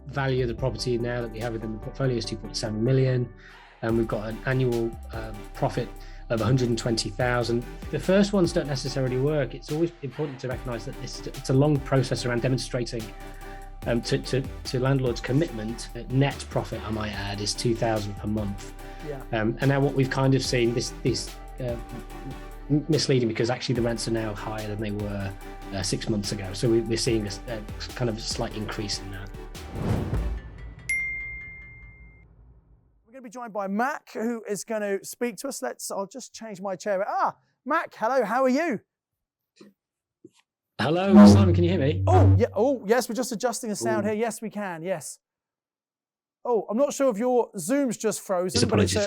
value of the property now that we have within the portfolio is 2.7 million. And we've got an annual profit of 120,000. The first ones don't necessarily work. It's always important to recognise that it's a long process around demonstrating to landlords' commitment. Net profit, I might add, is 2,000 per month. Yeah. And now what we've kind of seen, this misleading, because actually the rents are now higher than they were 6 months ago. So we're seeing a kind of a slight increase in that. We're going to be joined by Mac, who is going to speak to us. I'll just change my chair. Mac, hello, how are you? Hello, Simon, can you hear me? Oh, yeah. Oh, yes, we're just adjusting the sound here. Yes, we can. Yes. Oh, I'm not sure if your Zoom's just frozen. But you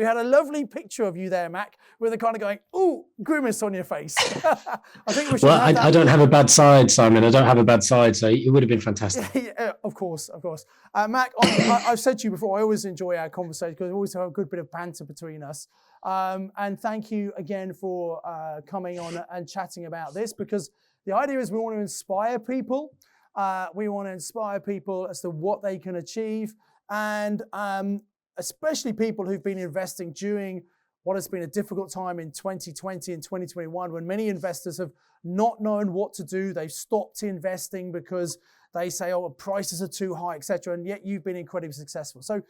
had a lovely picture of you there, Mac, with a kind of going, "Ooh, grimace on your face." I think we should. Well, I don't have a bad side, Simon. I don't have a bad side, so it would have been fantastic. Yeah, of course. Mac, I've said to you before, I always enjoy our conversation because we always have a good bit of banter between us. And thank you again for coming on and chatting about this, because the idea is we want to inspire people. We want to inspire people as to what they can achieve, and especially people who've been investing during what has been a difficult time in 2020 and 2021, when many investors have not known what to do. They've stopped investing because they say, oh, prices are too high, etc. And yet you've been incredibly successful. So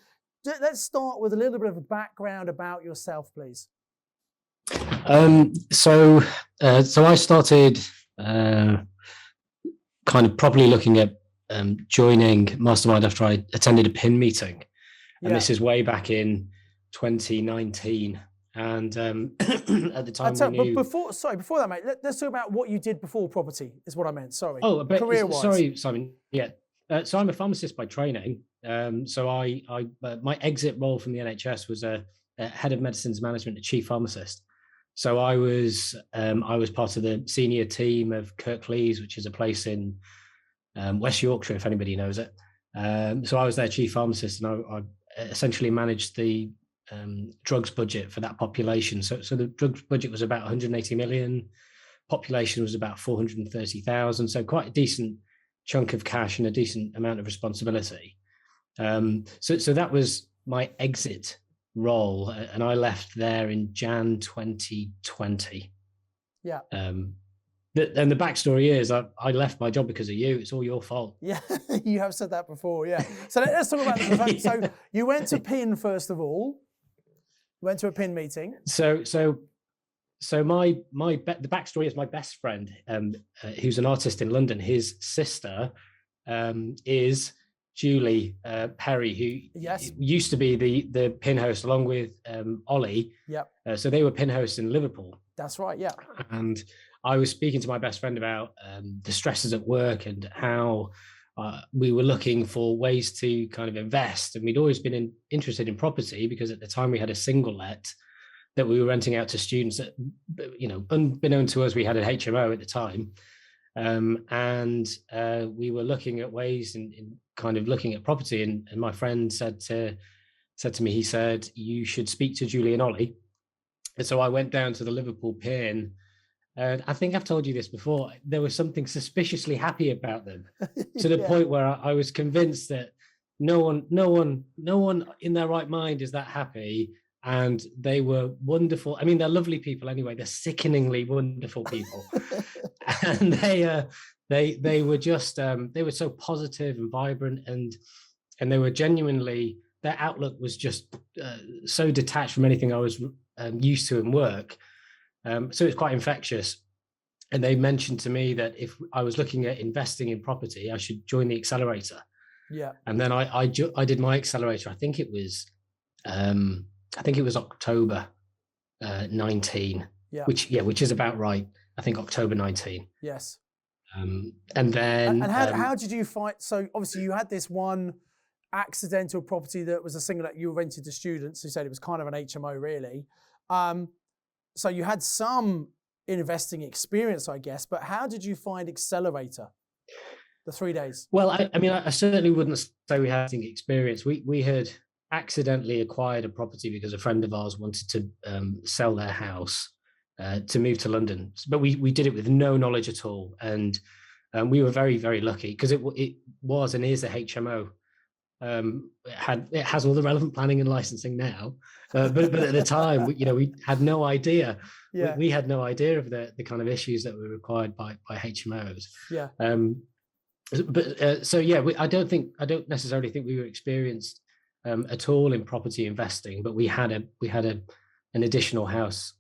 let's start with a little bit of a background about yourself, please. So I started kind of properly looking at joining Mastermind after I attended a PIN meeting. And this is way back in 2019. And at the time, before that, mate, let's talk about what you did before property, is what I meant. Sorry. Oh, career-wise. Sorry, Simon. Yeah. So I'm a pharmacist by training. So my exit role from the NHS was a head of medicines management, a chief pharmacist. So I was part of the senior team of Kirklees, which is a place in West Yorkshire, if anybody knows it. So I was their chief pharmacist, and I essentially managed the drugs budget for that population. So the drugs budget was about 180 million. Population was about 430,000. So quite a decent chunk of cash and a decent amount of responsibility. So that was my exit role, and I left there in Jan 2020. Yeah. And the backstory is I left my job because of you. It's all your fault. Yeah, you have said that before. Yeah. So let's talk about the So you went to PIN first of all. You went to a PIN meeting. So the backstory is my best friend, who's an artist in London. His sister is Julie Perry, who used to be the PIN host along with Ollie. Yep. So they were PIN hosts in Liverpool. That's right, yeah. And I was speaking to my best friend about the stresses at work and how we were looking for ways to kind of invest. And we'd always been interested in property because at the time we had a single let that we were renting out to students that, unbeknown to us, we had an HMO at the time. And we were looking at ways in kind of looking at property, and my friend said to me, he said, you should speak to Julie and Ollie. And so I went down to the Liverpool PIN, and I think I've told you this before, there was something suspiciously happy about them to the point where I was convinced that no one in their right mind is that happy. And they were wonderful. I mean, they're lovely people anyway. They're sickeningly wonderful people. And they were just they were so positive and vibrant, and they were genuinely, their outlook was just so detached from anything I was used to in work. So it's quite infectious. And they mentioned to me that if I was looking at investing in property, I should join the accelerator. Yeah. And then I did my accelerator. I think it was October 19. Yeah. Which is about right. I think October 19. Yes. And then how did you find? So obviously you had this one accidental property that was a single that you rented to students who said it was kind of an HMO really. So you had some investing experience, I guess, but how did you find accelerator? The 3 days. Well, I certainly wouldn't say we had experience. We had accidentally acquired a property because a friend of ours wanted to sell their house to move to London, but we did it with no knowledge at all. And We were very, very lucky because it was and is a HMO. It has all the relevant planning and licensing now, but at the time, we had no idea. Yeah. We had no idea of the kind of issues that were required by HMOs. Yeah. I don't necessarily think we were experienced at all in property investing, but we had an additional house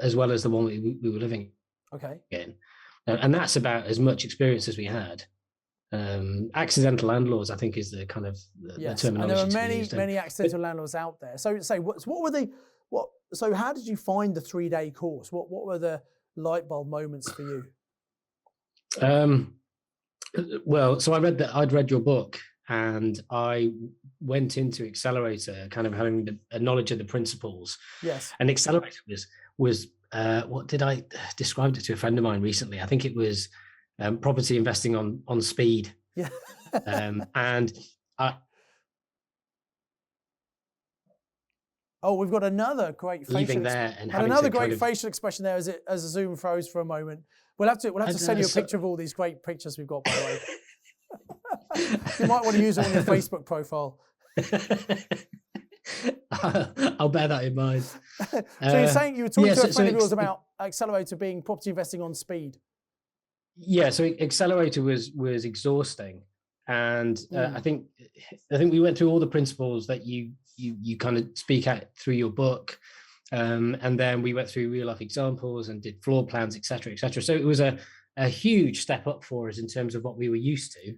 as well as the one we were living in, and that's about as much experience as we had. Accidental landlords, I think, is the kind of the terminology. And there are many accidental landlords out there. So so how did you find the 3-day course? What were the light bulb moments for you? Well, so I'd read your book, and I went into Accelerator kind of having a knowledge of the principles. Yes. And Accelerator was what did I describe it to a friend of mine recently? I think it was property investing on speed. Yeah. And we've got another great facial facial expression there as Zoom froze for a moment. We'll have to send you a picture of all these great pictures we've got, by the way. You might want to use it on your Facebook profile. I'll bear that in mind. So you're saying you were talking to a friend of yours about Accelerator being property investing on speed. Yeah, so Accelerator was exhausting, and I think we went through all the principles that you kind of speak at through your book, and then we went through real life examples and did floor plans, etc., etc. So it was a huge step up for us in terms of what we were used to.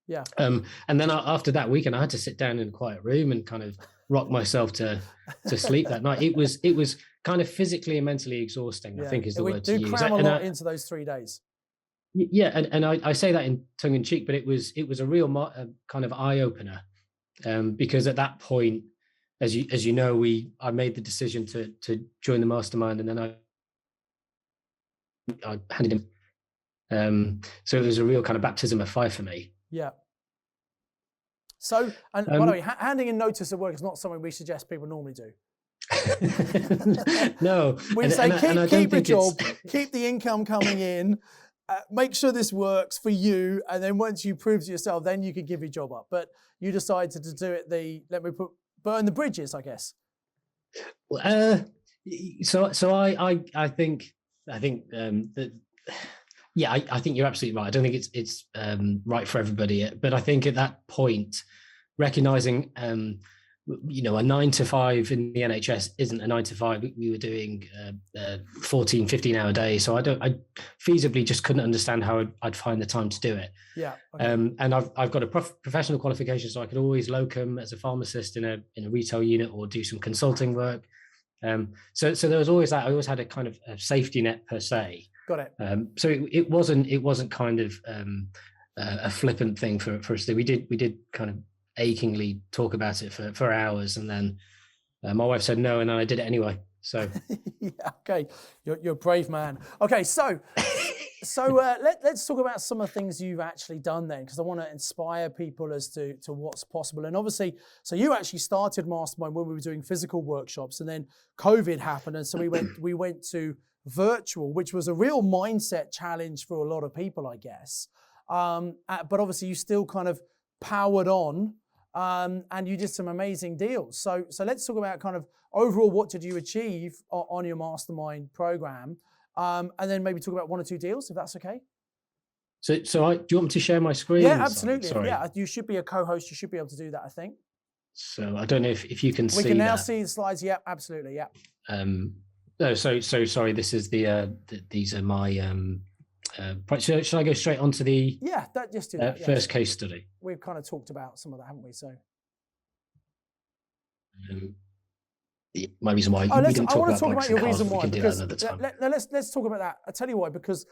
Yeah. And then after that weekend, I had to sit down in a quiet room and kind of rock myself to sleep that night. It was kind of physically and mentally exhausting. I think is the word to use. Cram a lot into those 3 days. Yeah, and I say that in tongue in cheek, but it was a real kind of eye opener, because at that point, as you know, I made the decision to join the mastermind, and then I handed him. So it was a real kind of baptism of fire for me. Yeah. So, and by the way, handing in notice at work is not something we suggest people normally do. No, we say keep the job, keep the income coming in. Make sure this works for you, and then once you prove to yourself, then you can give your job up. But you decided to do it burn the bridges, I guess. So I think that. Yeah, I think you're absolutely right. I don't think it's right for everybody, but I think at that point, recognizing a 9 to 5 in the NHS isn't a 9 to 5. We were doing 14, 15-hour days, so I feasibly just couldn't understand how I'd find the time to do it. Yeah. Okay. And I've got a professional qualification, so I could always locum as a pharmacist in a retail unit or do some consulting work. So there was always that. I always had a kind of a safety net per se. Got it. So it wasn't kind of a flippant thing for us. We did kind of achingly talk about it for hours, and then my wife said no, and then I did it anyway. So yeah, okay, you're a brave man. Okay, so let's talk about some of the things you've actually done then, because I want to inspire people as to what's possible. And obviously, so you actually started Mastermind when we were doing physical workshops, and then COVID happened, and so we went to virtual, which was a real mindset challenge for a lot of people, I guess. But obviously, you still kind of powered on, and you did some amazing deals. So let's talk about kind of overall, what did you achieve on your Mastermind program, and then maybe talk about 1 or 2 deals, if that's okay. So do you want me to share my screen? Yeah, absolutely. Sorry. Yeah, you should be a co-host. You should be able to do that, I think. So I don't know if you can see. We can now see the slides. Yeah, absolutely. Yeah. No, so sorry. This is these are my. Should I go straight onto the? Yeah, just do that. First case study. We've kind of talked about some of that, haven't we? So. My reason why I want to talk about your reason why, because let's talk about that. I tell you why, because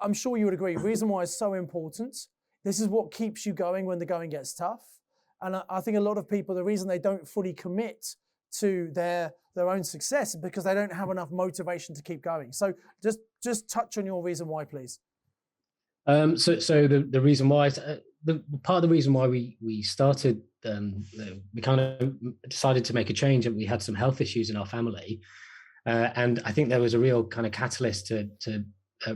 I'm sure you would agree. Reason why is so important. This is what keeps you going when the going gets tough. And I think a lot of people, the reason they don't fully commit to their own success is because they don't have enough motivation to keep going. So just touch on your reason why, please. So the reason why, the part of the reason why we started, we kind of decided to make a change, and we had some health issues in our family, and I think there was a real kind of catalyst to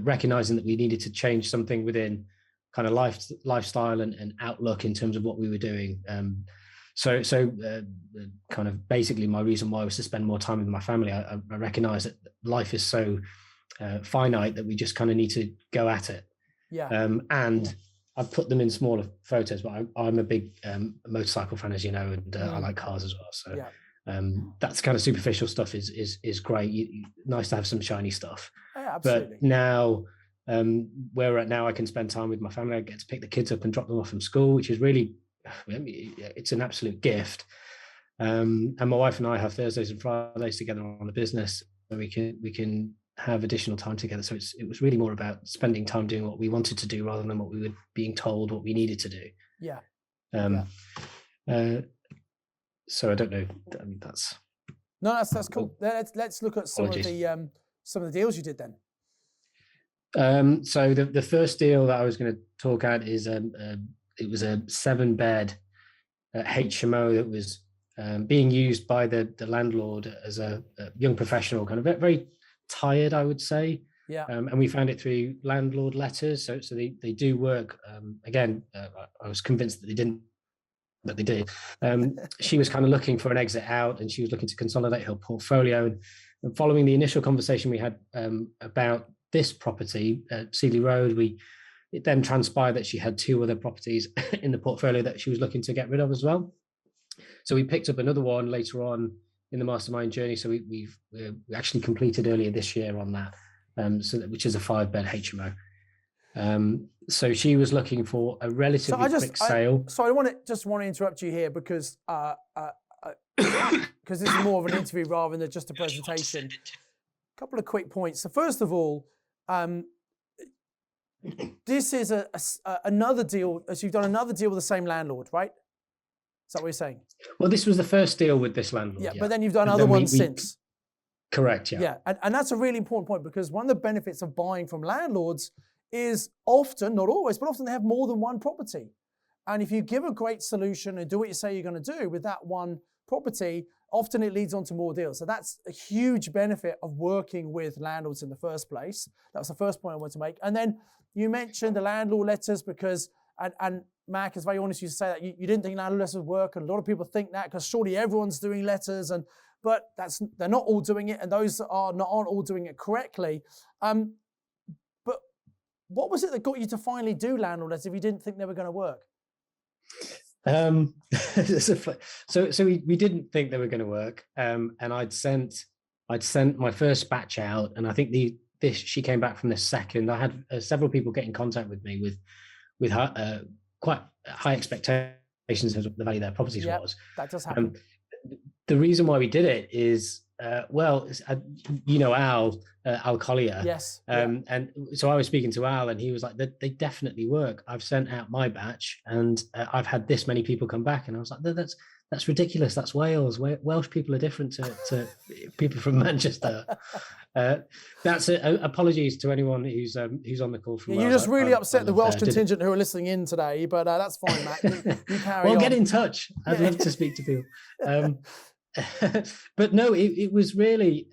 recognizing that we needed to change something within kind of lifestyle and outlook in terms of what we were doing. So kind of basically my reason why was to spend more time with my family. I recognize that life is so finite that we just kind of need to go at it. And I've put them in smaller photos, but I'm a big motorcycle fan, as you know, and I like cars as well. So that's kind of superficial stuff is great. Nice to have some shiny stuff. Absolutely. But now where we're at now, I can spend time with my family. I get to pick the kids up and drop them off from school, which is really, it's an absolute gift. And my wife and I have Thursdays and Fridays together on the business, so we can have additional time together. So it was really more about spending time doing what we wanted to do rather than what we were being told what we needed to do. So I don't know. I mean, that's cool. Let's look at some of the deals you did then. So the first deal that I was going to talk at is it was a 7-bed HMO that was being used by the landlord as a young professional, kind of very tired, I would say. And we found it through landlord letters. So they do work. Again, I was convinced that they didn't, but they did. She was kind of looking for an exit out, and she was looking to consolidate her portfolio. And following the initial conversation we had about this property at Seeley Road, it then transpired that she had 2 other properties in the portfolio that she was looking to get rid of as well. So we picked up another one later on in the mastermind journey. So we actually completed earlier this year on that, which is a 5-bed HMO. So she was looking for a relatively quick sale. So I just want to interrupt you here because this is more of an interview rather than just a presentation. A couple of quick points. So first of all, this is another deal. So you've done another deal with the same landlord, right? Is that what you're saying? Well, this was the first deal with this landlord. Yeah, but then you've done other ones since. Correct, yeah. Yeah, and that's a really important point, because one of the benefits of buying from landlords is often, not always, but often they have more than one property. And if you give a great solution and do what you say you're going to do with that one property, often it leads on to more deals. So that's a huge benefit of working with landlords in the first place. That was the first point I wanted to make. And then you mentioned the landlord letters because, and Mac is very honest, you say that you didn't think landlord letters would work, and a lot of people think that because surely everyone's doing letters, but they're not all doing it, and those aren't all doing it correctly. But what was it that got you to finally do landlord letters if you didn't think they were going to work? So we didn't think they were going to work, and I'd sent my first batch out, and I think she came back from the second. I had several people get in contact with me with quite high expectations in terms of the value their properties was. That does happen. The reason why we did it is, Al Collier. Yes. And so I was speaking to Al, and he was like, they definitely work. I've sent out my batch, and I've had this many people come back. And I was like, that's ridiculous. That's Wales. Welsh people are different to people from Manchester. That's apologies to anyone who's on the call from Wales. You just really upset the Welsh contingent who are listening in today, but that's fine, Matt. You carry on. Get in touch. I'd love to speak to people. But no, it was really,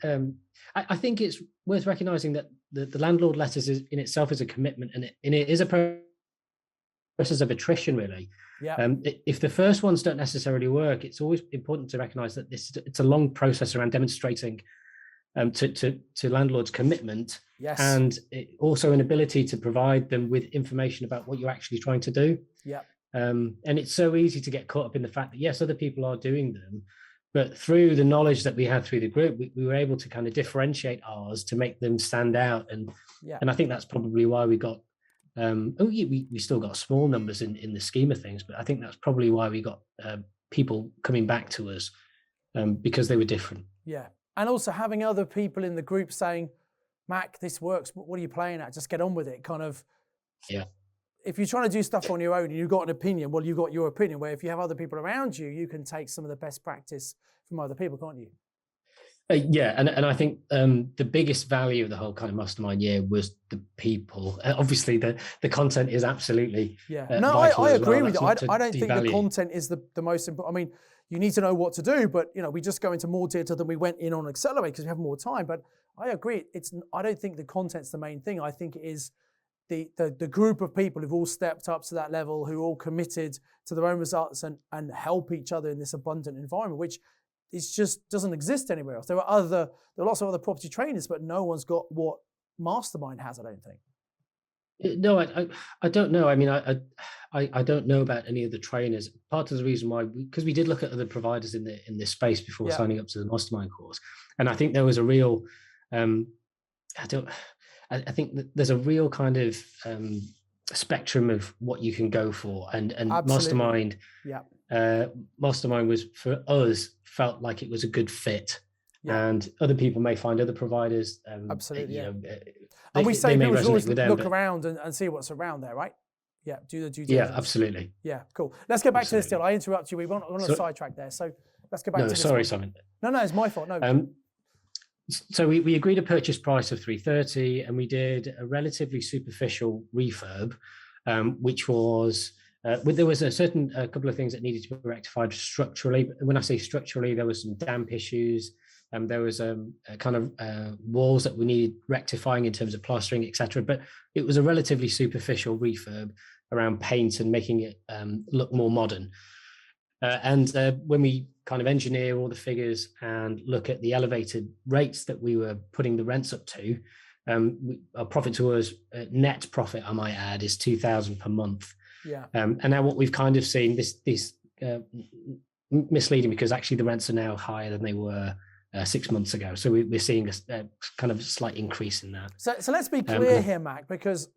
I think it's worth recognizing that the landlord letters in itself is a commitment, and it is a process of attrition, really. Yeah. If the first ones don't necessarily work, it's always important to recognize that it's a long process around demonstrating to landlords commitment, yes, and also an ability to provide them with information about what you're actually trying to do. Yeah. And it's so easy to get caught up in the fact that yes, other people are doing them, but through the knowledge that we had through the group, we were able to kind of differentiate ours to make them stand out. And I think that's probably why we got we still got small numbers in the scheme of things, but I think that's probably why we got people coming back to us because they were different. Yeah. And also having other people in the group saying, Mac, this works, but what are you playing at? Just get on with it. Kind of, yeah. If you're trying to do stuff on your own and you've got an opinion, well, you've got your opinion, where if you have other people around you, you can take some of the best practice from other people, can't you? Yeah, and I think the biggest value of the whole kind of mastermind year was the people. Obviously, the content is absolutely I agree with you. I don't think the content is the most important. I mean, you need to know what to do, but we just go into more detail than we went in on Accelerate because we have more time. But I agree. I don't think the content's the main thing. I think it is the group of people who've all stepped up to that level, who are all committed to their own results and help each other in this abundant environment, which is just doesn't exist anywhere else. There are lots of other property trainers, but no one's got what Mastermind has, I don't think. No, I don't know. I mean, I don't know about any of the trainers. Part of the reason why, because we did look at other providers in this space before signing up to the Mastermind course, and I think there was a real, I think that there's a real kind of spectrum of what you can go for, and Mastermind, Mastermind was, for us, felt like it was a good fit. And other people may find other providers. Absolutely, and we say people should always look them, around and see what's around there, right? Yeah, do the due diligence. Yeah, absolutely. Yeah, cool. Let's get back to this deal. I interrupt you. We want on a sidetrack there. So let's get back to this. Sorry, Simon. No, it's my fault. No. So we agreed a purchase price of 330, and we did a relatively superficial refurb, which was there was a couple of things that needed to be rectified structurally. But when I say structurally, there was some damp issues. There was a kind of walls that we needed rectifying in terms of plastering, etc. But it was a relatively superficial refurb around paint and making it look more modern. And when we kind of engineer all the figures and look at the elevated rates that we were putting the rents up to, our profit to us, net profit, I might add, is 2,000 per month. Yeah. And now what we've kind of seen, this misleading, because actually the rents are now higher than they were 6 months ago. So we're seeing a kind of slight increase in that. So let's be clear here, Mac, because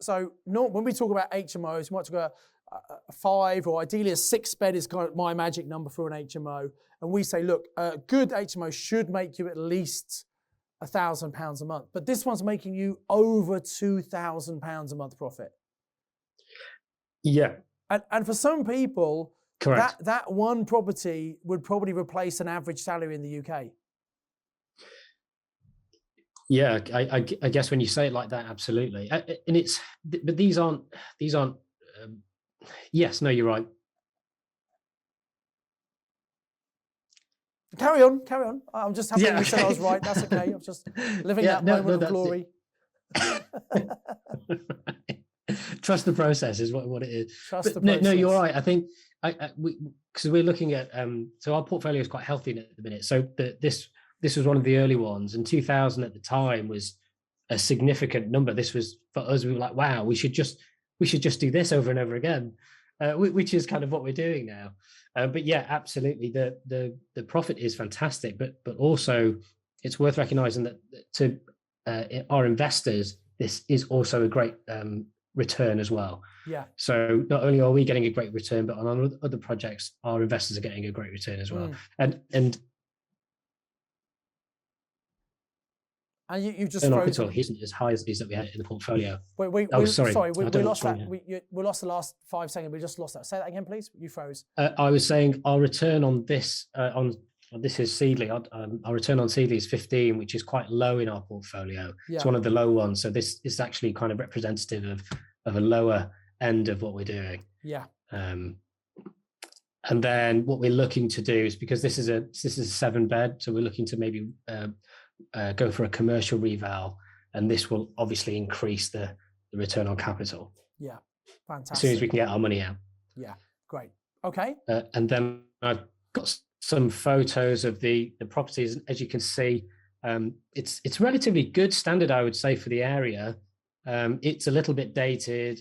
when we talk about HMOs, we might talk about a 5 or ideally a 6 bed is kind of my magic number for an HMO. And we say, look, a good HMO should make you at least £1,000 a month. But this one's making you over £2,000 a month profit. Yeah. And for some people, correct, that one property would probably replace an average salary in the UK. Yeah, I guess when you say it like that, absolutely. And but these aren't. Yes, no, you're right. Carry on. I'm just happy you said I was right. That's okay. I'm just living that moment of glory. Trust the process is what it is. Trust the process. No, you're right. I think because we're looking at so our portfolio is quite healthy at the minute. So this was one of the early ones, and 2,000 at the time was a significant number. This was, for us, we were like, wow, we should just do this over and over again, which is kind of what we're doing now. But yeah, absolutely, the profit is fantastic, but also it's worth recognizing that to our investors, this is also a great return as well. Yeah. So not only are we getting a great return, but on other projects, our investors are getting a great return as well. And you just frozen. Isn't as high as these that we had in the portfolio. Sorry, we lost that. We lost the last 5 seconds. We just lost that. Say that again, please. You froze. I was saying our return on this this is Seedly. Our return on Seedly is 15, which is quite low in our portfolio. Yeah. It's one of the low ones. So this is actually kind of representative of a lower end of what we're doing. Yeah. And then what we're looking to do is, because this is a 7 bed, so we're looking to maybe go for a commercial reval, and this will obviously increase the return on capital. Yeah, fantastic. As soon as we can get our money out. Yeah, great. Okay. And then I've got some photos of the properties. As you can see, it's relatively good standard, I would say, for the area. It's a little bit dated.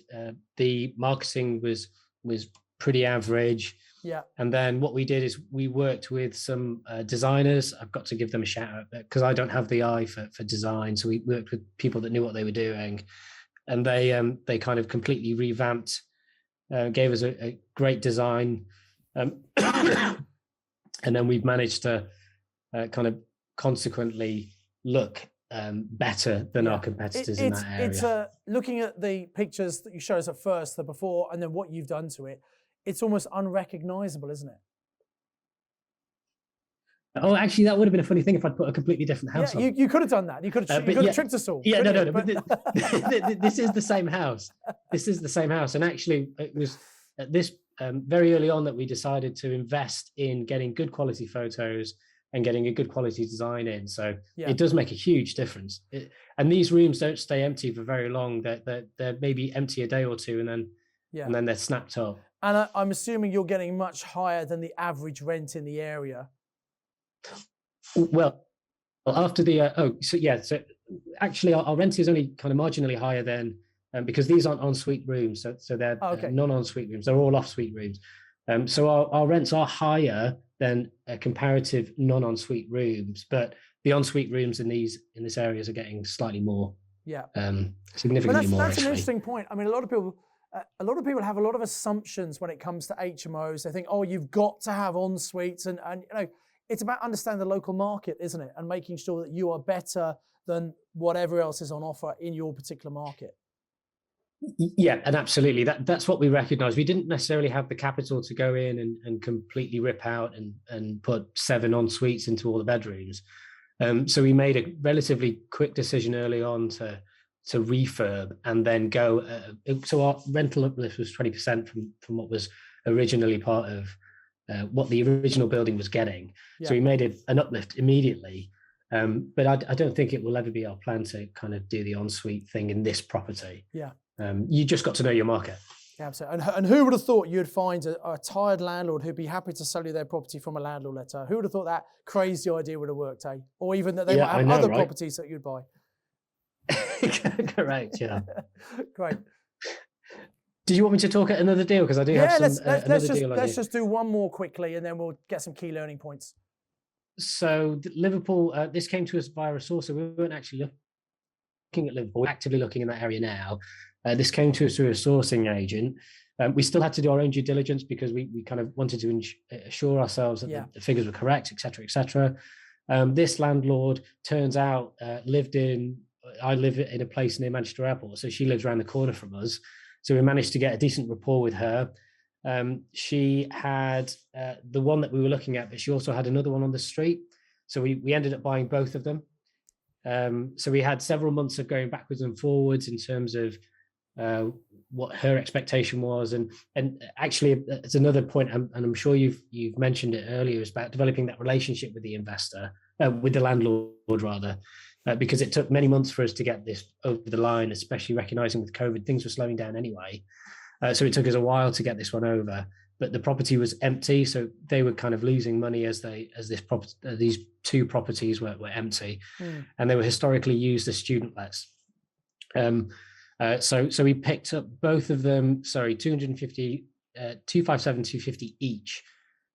The marketing was pretty average. Yeah. And then what we did is we worked with some designers. I've got to give them a shout out because I don't have the eye for design. So we worked with people that knew what they were doing, and they kind of completely revamped, gave us a great design. And then we've managed to kind of consequently look better than our competitors in that area. It's looking at the pictures that you showed us at first, the before, and then what you've done to it. It's almost unrecognizable, isn't it? Oh, actually, that would have been a funny thing if I'd put a completely different house on. You could have done that. You could have tricked us all. Yeah, no. But this is the same house. This is the same house. And actually, it was at this very early on that we decided to invest in getting good quality photos and getting a good quality design in. So Yeah. it does make a huge difference. And these rooms don't stay empty for very long. They're maybe empty a day or two, and then they're snapped up. And I'm assuming you're getting much higher than the average rent in the area. Well, after the so actually our rent is only kind of marginally higher than because these aren't ensuite rooms, so they're non-ensuite rooms. They're all off-suite rooms. So our rents are higher than comparative non-ensuite rooms, but the ensuite rooms in this areas are getting slightly more. Yeah. Significantly more. That's an interesting point. I mean, a lot of people have a lot of assumptions when it comes to HMOs. They think, oh, you've got to have en suites, and it's about understanding the local market, isn't it? And making sure that you are better than whatever else is on offer in your particular market. Yeah, and absolutely. That's what we recognize. We didn't necessarily have the capital to go in and completely rip out and put 7 en suites into all the bedrooms. So we made a relatively quick decision early on to refurb and then go. So our rental uplift was 20% from what was originally part of what the original building was getting. Yeah. So we made an uplift immediately. But I don't think it will ever be our plan to kind of do the ensuite thing in this property. Yeah. You just got to know your market. Yeah, absolutely. And who would have thought you'd find a tired landlord who'd be happy to sell you their property from a landlord letter? Who would have thought that crazy idea would have worked, eh? Or even that they might have other properties that you'd buy. Correct, yeah. Great. Did you want me to talk at another deal? Because I do have some let's just do one more quickly and then we'll get some key learning points. So Liverpool, this came to us via a source, so we weren't actually looking at Liverpool, we're actively looking in that area now. This came to us through a sourcing agent. We still had to do our own due diligence because we kind of wanted to assure ourselves that the figures were correct, et cetera, et cetera. This landlord turns out I live in a place near Manchester Airport, so she lives around the corner from us. So we managed to get a decent rapport with her. She had the one that we were looking at, but she also had another one on the street. So we ended up buying both of them. So we had several months of going backwards and forwards in terms of what her expectation was, and actually it's another point, and I'm sure you've mentioned it earlier, is about developing that relationship with the investor, with the landlord rather, because it took many months for us to get this over the line, especially recognizing with COVID things were slowing down anyway. So it took us a while to get this one over, but the property was empty, so they were kind of losing money as these 2 properties were empty, and they were historically used as student lets. So we picked up both of them. Sorry, 257, 250 each.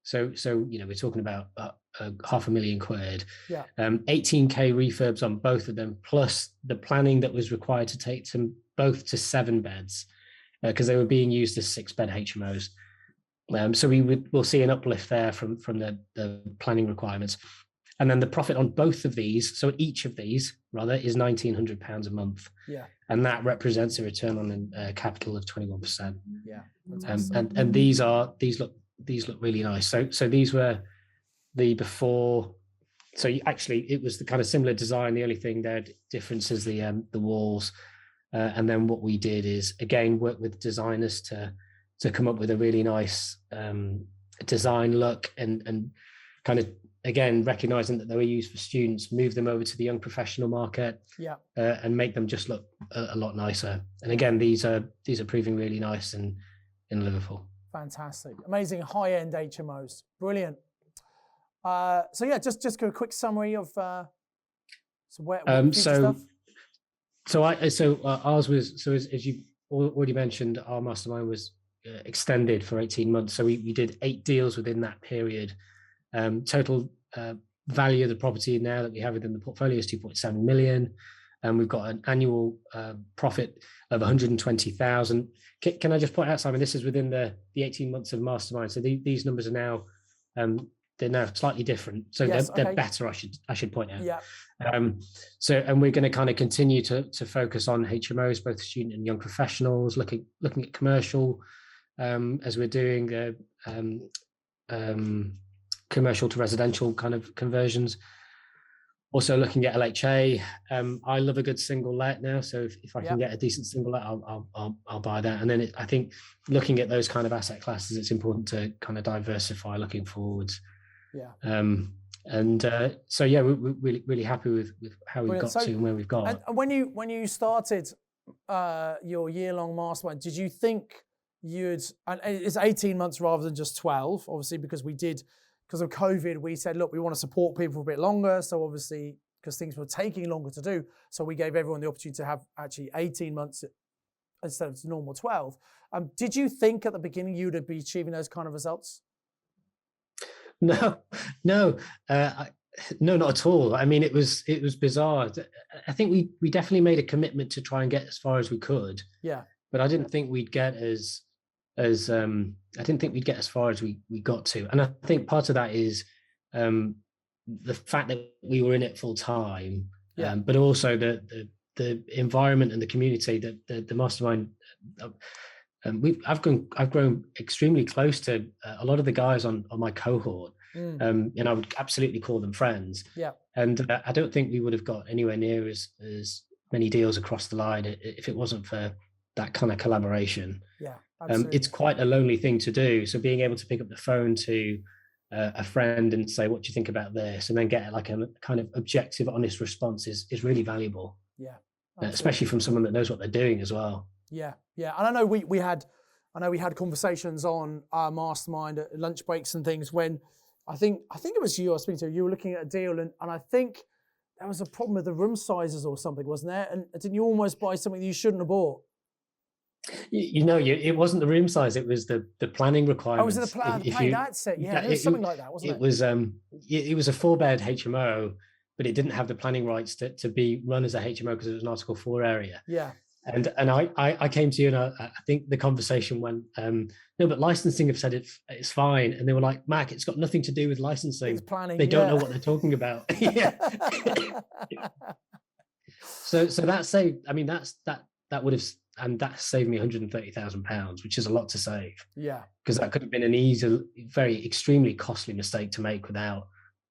So we're talking about £500,000. Yeah. 18k refurbs on both of them, plus the planning that was required to take them both to 7 beds, because they were being used as 6-bed HMOs. So we'll see an uplift there from the planning requirements. And then the profit on both of these, so each of these rather, is £1,900 a month. Yeah. And that represents a return on capital of 21%. Yeah. And these look really nice. So these were the before. So actually, it was the kind of similar design. The only thing there difference is the walls. And then what we did is again work with designers to come up with a really nice design look and kind of, again, recognizing that they were used for students, move them over to the young professional market, and make them just look a lot nicer. And again, these are proving really nice in Liverpool. Fantastic, amazing high-end HMOs, brilliant. So yeah, just a quick summary of stuff. Ours was, so as you already mentioned, our mastermind was extended for 18 months. So we did 8 deals within that period. Total value of the property now that we have within the portfolio is 2.7 million, and we've got an annual profit of 120,000. Can I just point out, Simon, this is within the 18 months of mastermind. So these numbers are now they're now slightly different. So they're better, I should point out. Yeah. And we're going to kind of continue to focus on HMOs, both student and young professionals, looking at commercial as we're doing commercial to residential kind of conversions. Also looking at LHA. I love a good single let now, so if I can get a decent single let, I'll buy that. And then I think looking at those kind of asset classes, it's important to kind of diversify looking forwards. Yeah. So yeah, we're really, really happy with how we've Brilliant. got to and where we've got. And when you started your year-long mastermind, did you think and it's 18 months rather than just 12, obviously, because of COVID, we said, look, we want to support people for a bit longer. So obviously, because things were taking longer to do, so we gave everyone the opportunity to have actually 18 months instead of normal 12. Did you think at the beginning you would be achieving those kind of results? No, no, no, not at all. I mean, it was bizarre. I think we definitely made a commitment to try and get as far as we could. Yeah. But I didn't think we'd get I didn't think we'd get as far as we got to. And I think part of that is the fact that we were in it full time, but also the environment and the community that the mastermind. I've grown extremely close to a lot of the guys on my cohort, and I would absolutely call them friends. Yeah. And I don't think we would have got anywhere near as many deals across the line if it wasn't for that kind of collaboration. Yeah, absolutely. It's quite a lonely thing to do. So being able to pick up the phone to a friend and say, "What do you think about this?" and then get like a kind of objective, honest response is really valuable. Yeah, especially from someone that knows what they're doing as well. Yeah, yeah, and I know we had conversations on our mastermind at lunch breaks and things when I think it was you I was speaking to. You were looking at a deal and I think there was a problem with the room sizes or something, wasn't there? And didn't you almost buy something that you shouldn't have bought? It wasn't the room size; it was the planning requirements. Oh, was it the planning? That's it. Yeah, it was something like that, wasn't it? It was a 4-bed HMO, but it didn't have the planning rights to be run as a HMO because it was an Article 4 area. Yeah. And I came to you and I think the conversation went, no, but licensing have said it's fine. And they were like, Mac, it's got nothing to do with licensing. It's planning. They don't know what they're talking about. Yeah. So that saved, I mean, that would have, and that saved me £130,000, which is a lot to save. Yeah. Because that could have been an easy, very extremely costly mistake to make without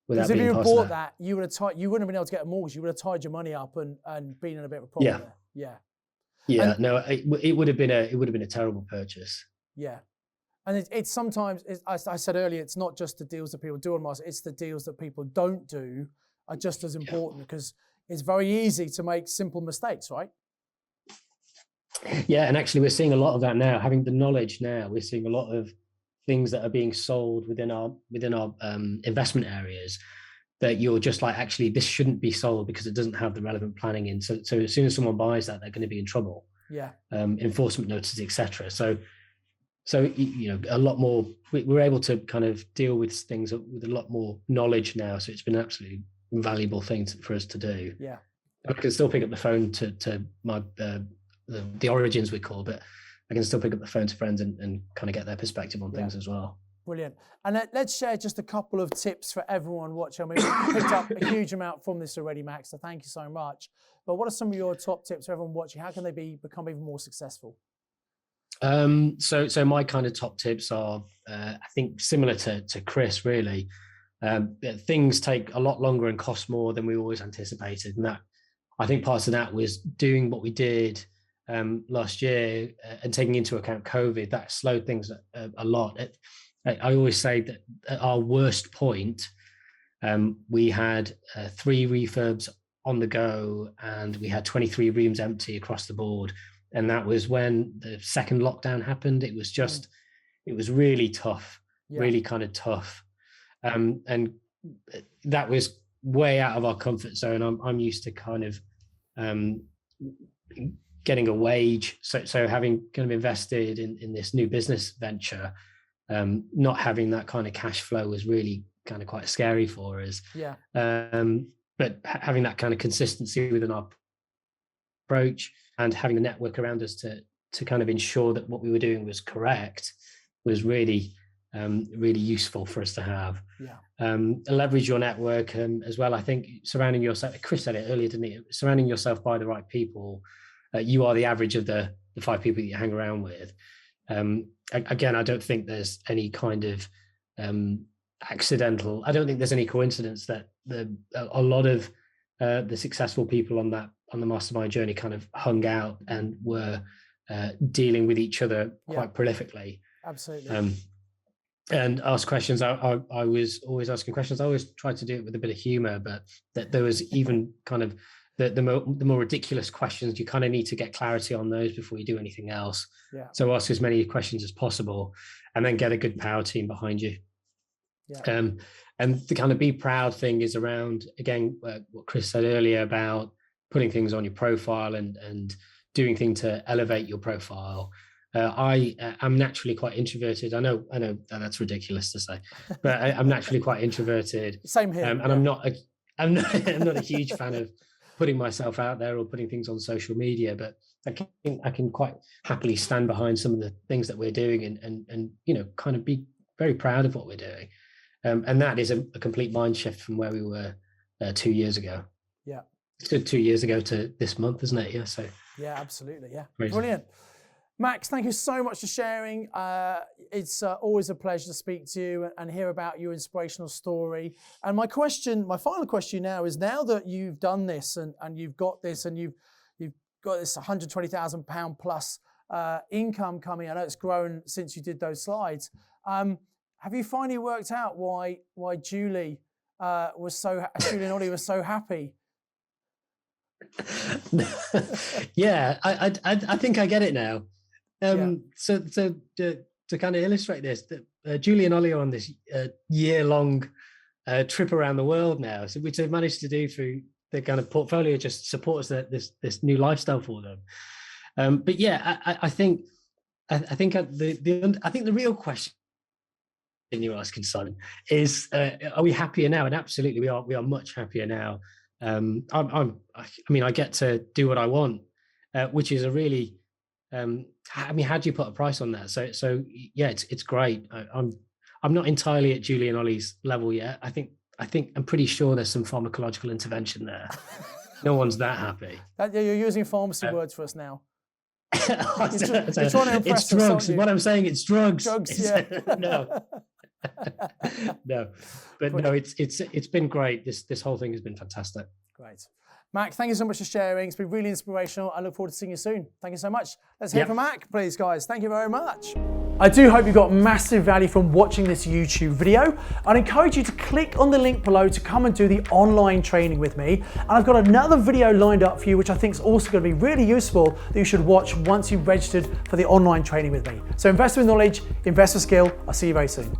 because if you had bought that, you wouldn't have been able to get a mortgage. You would have tied your money up and been in a bit of a problem. Yeah. There. Yeah. Yeah, no, it would have been a terrible purchase. Yeah, and it's sometimes, as I said earlier, it's not just the deals that people do on Mars; it's the deals that people don't do are just as important because it's very easy to make simple mistakes, right? Yeah, and actually, we're seeing a lot of that now. Having the knowledge now, we're seeing a lot of things that are being sold within our investment areas that you're just like, actually, this shouldn't be sold because it doesn't have the relevant planning in. So as soon as someone buys that, they're going to be in trouble. Yeah. Enforcement notices, etc. So a lot more. We're able to kind of deal with things with a lot more knowledge now. So it's been an absolutely invaluable thing for us to do. Yeah. I can still pick up the phone to my the origins we call, but I can still pick up the phone to friends and kind of get their perspective on things as well. Brilliant. And let's share just a couple of tips for everyone watching. I mean, we've picked up a huge amount from this already, Max, so thank you so much. But what are some of your top tips for everyone watching? How can they become even more successful? So my kind of top tips are, I think, similar to Chris, really. Things take a lot longer and cost more than we always anticipated. And that, I think part of that was doing what we did last year and taking into account COVID, that slowed things a lot. I always say that at our worst point, we had 3 refurbs on the go and we had 23 rooms empty across the board. And that was when the second lockdown happened. It was just, it was really tough, really kind of tough. And that was way out of our comfort zone. I'm used to kind of getting a wage. So having kind of invested in this new business venture, not having that kind of cash flow was really kind of quite scary for us. Yeah. But having that kind of consistency within our approach and having the network around us to kind of ensure that what we were doing was correct was really really useful for us to have. Yeah. Leverage your network as well. I think surrounding yourself, Chris said it earlier, didn't he? Surrounding yourself by the right people. You are the average of the 5 people that you hang around with. Again, I don't think there's any kind of accidental. I don't think there's any coincidence that a lot of the successful people on the mastermind journey kind of hung out and were dealing with each other quite prolifically. Absolutely. and ask questions. I was always asking questions. I always tried to do it with a bit of humor, but that there was even kind of the more ridiculous questions. You kind of need to get clarity on those before you do anything else. Yeah. So ask as many questions as possible, and then get a good power team behind you. Yeah. And the kind of be proud thing is around, again, what Chris said earlier about putting things on your profile and doing things to elevate your profile. I am naturally quite introverted. I know that's ridiculous to say, but I'm naturally quite introverted. Same here. And I'm not a huge fan of putting myself out there or putting things on social media, but I can quite happily stand behind some of the things that we're doing and kind of be very proud of what we're doing. And that is a complete mind shift from where we were 2 years ago. Yeah. It's good 2 years ago to this month, isn't it? Yeah. So. Yeah, absolutely. Yeah. Crazy. Brilliant. Max, thank you so much for sharing. It's always a pleasure to speak to you and hear about your inspirational story. And my final question now is, now that you've done this and you've got this and you've got this £120,000 plus income coming, I know it's grown since you did those slides. Have you finally worked out why Julie and Ollie was so happy? Yeah, I think I get it now. So to kind of illustrate this, Julie and Ollie are on this year-long trip around the world now, so which they've managed to do through the kind of portfolio just supports this new lifestyle for them. But yeah, I think the real question you're asking, Simon, is are we happier now? And absolutely, we are much happier now. I get to do what I want, which is a really, how do you put a price on that? So yeah, it's great. I'm not entirely at Julie and Ollie's level yet. I'm pretty sure there's some pharmacological intervention there. No one's that happy. You're using pharmacy words for us now. You're trying to impress it's drugs. What I'm saying, it's drugs. Drugs, yeah. No. No, but no, it's been great. This whole thing has been fantastic. Great. Mac, thank you so much for sharing. It's been really inspirational. I look forward to seeing you soon. Thank you so much. Let's hear from Mac, please, guys. Thank you very much. I do hope you got massive value from watching this YouTube video. I'd encourage you to click on the link below to come and do the online training with me. And I've got another video lined up for you, which I think is also going to be really useful, that you should watch once you've registered for the online training with me. So invest with knowledge, invest with skill. I'll see you very soon.